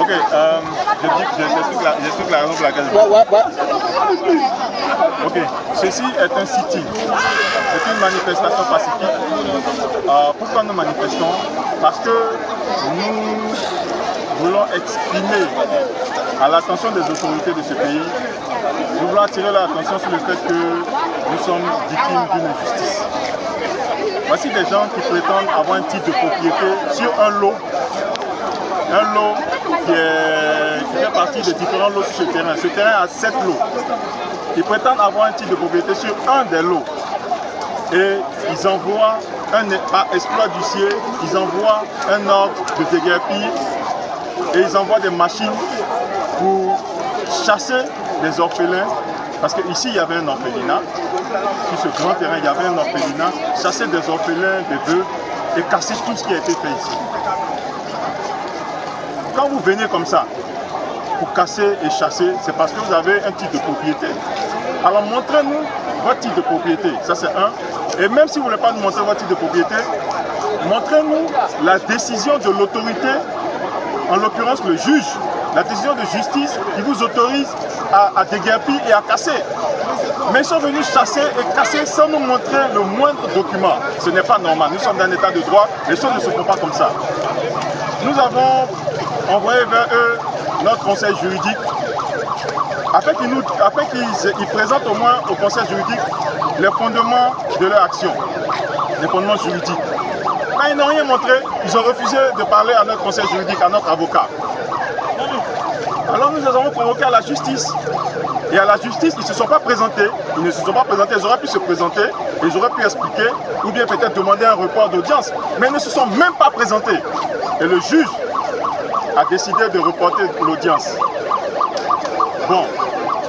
Ok, j'explique la raison pour laquelle Ok, ceci est un sit-in. C'est une manifestation pacifique. Pourquoi nous manifestons? Parce que nous voulons exprimer à l'attention des autorités de ce pays, nous voulons attirer l'attention sur le fait que nous sommes victimes d'une injustice. Voici des gens qui prétendent avoir un titre de propriété sur un lot qui fait partie de différents lots sur ce terrain. Ce terrain a 7 lots. Ils prétendent avoir un titre de propriété sur un des lots. Et ils envoient, par exploit d'huissier, ils envoient un ordre de déguerpir et ils envoient des machines pour chasser les orphelins. Parce qu'ici, il y avait un orphelinat. Sur ce grand terrain, il y avait un orphelinat. Chasser des orphelins, des bœufs et casser tout ce qui a été fait ici. Quand vous venez comme ça, pour casser et chasser, c'est parce que vous avez un titre de propriété. Alors montrez-nous votre titre de propriété, ça c'est un. Et même si vous ne voulez pas nous montrer votre titre de propriété, montrez-nous la décision de l'autorité, en l'occurrence le juge, la décision de justice qui vous autorise à déguerpir et à casser. Mais ils sont venus chasser et casser sans nous montrer le moindre document. Ce n'est pas normal, nous sommes dans un état de droit, les choses ne se font pas comme ça. Nous avons envoyé vers eux notre conseil juridique afin qu'ils présentent au moins au conseil juridique les fondements de leur action, les fondements juridiques. Quand ils n'ont rien montré, ils ont refusé de parler à notre conseil juridique, à notre avocat. Alors nous les avons convoqués à la justice. Et à la justice, ils ne se sont pas présentés. Ils ne se sont pas présentés, ils auraient pu se présenter, ils auraient pu expliquer, ou bien peut-être demander un report d'audience. Mais ils ne se sont même pas présentés. Et le juge a décidé de reporter l'audience. Bon,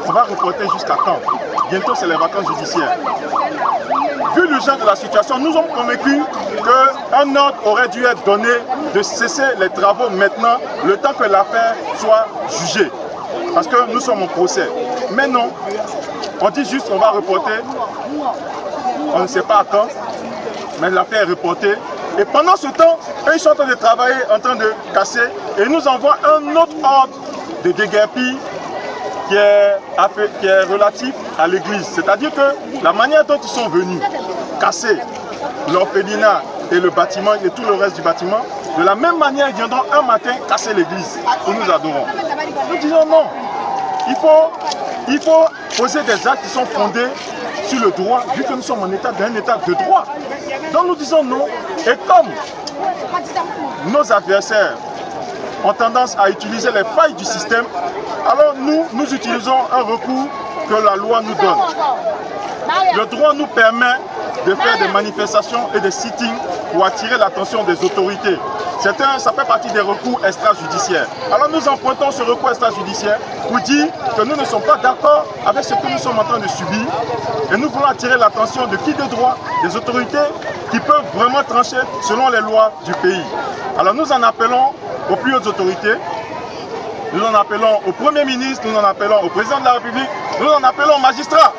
on va reporter jusqu'à quand? Bientôt c'est les vacances judiciaires. Vu l'urgence de la situation, nous sommes convaincus qu'un ordre aurait dû être donné de cesser les travaux maintenant, le temps que l'affaire soit jugée. Parce que nous sommes en procès. Mais non, on dit juste on va reporter, on ne sait pas à quand, mais l'affaire est reportée. Et pendant ce temps, eux, ils sont en train de travailler, en train de casser, et nous envoient un autre ordre de déguerpir qui est relatif à l'église. C'est-à-dire que la manière dont ils sont venus casser l'orphelinat et le bâtiment et tout le reste du bâtiment, de la même manière, ils viendront un matin casser l'église où nous adorons. Nous disons non. Il faut poser des actes qui sont fondés sur le droit, vu que nous sommes en état d'un état de droit. Donc nous disons non. Et comme nos adversaires ont tendance à utiliser les failles du système, alors nous utilisons un recours que la loi nous donne. Le droit nous permet de faire des manifestations et des sit-ins pour attirer l'attention des autorités. Ça fait partie des recours extrajudiciaires. Alors nous empruntons ce recours extrajudiciaire pour dire que nous ne sommes pas d'accord avec ce que nous sommes en train de subir et nous voulons attirer l'attention de qui de droit, des autorités qui peuvent vraiment trancher selon les lois du pays. Alors nous en appelons aux plus hautes autorités, nous en appelons au Premier ministre, nous en appelons au Président de la République, nous en appelons aux magistrats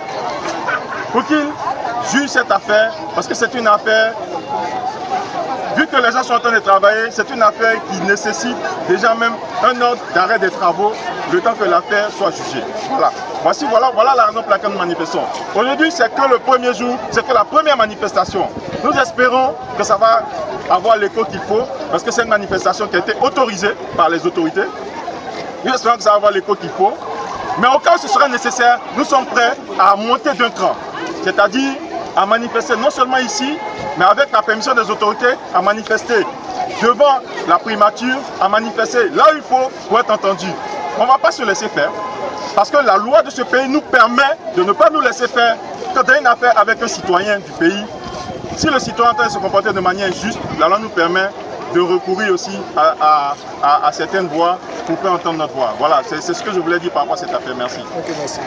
pour qu'ils jugent cette affaire, parce que c'est une affaire, vu que les gens sont en train de travailler, c'est une affaire qui nécessite déjà même un ordre d'arrêt des travaux, le temps que l'affaire soit jugée. Voilà la raison pour laquelle nous manifestons. Aujourd'hui, c'est que le premier jour, c'est que la première manifestation. Nous espérons que ça va avoir l'écho qu'il faut, parce que c'est une manifestation qui a été autorisée par les autorités. Nous espérons que ça va avoir l'écho qu'il faut. Mais au cas où ce sera nécessaire, nous sommes prêts à monter d'un cran. C'est-à-dire à manifester non seulement ici, mais avec la permission des autorités, à manifester devant la primature, à manifester là où il faut pour être entendu. On ne va pas se laisser faire, parce que la loi de ce pays nous permet de ne pas nous laisser faire quand il y a une affaire avec un citoyen du pays. Si le citoyen est en train de se comporter de manière juste, la loi nous permet de recourir aussi à certaines voix pour faire entendre notre voix. Voilà, c'est ce que je voulais dire par rapport à cette affaire. Merci. Ok, merci.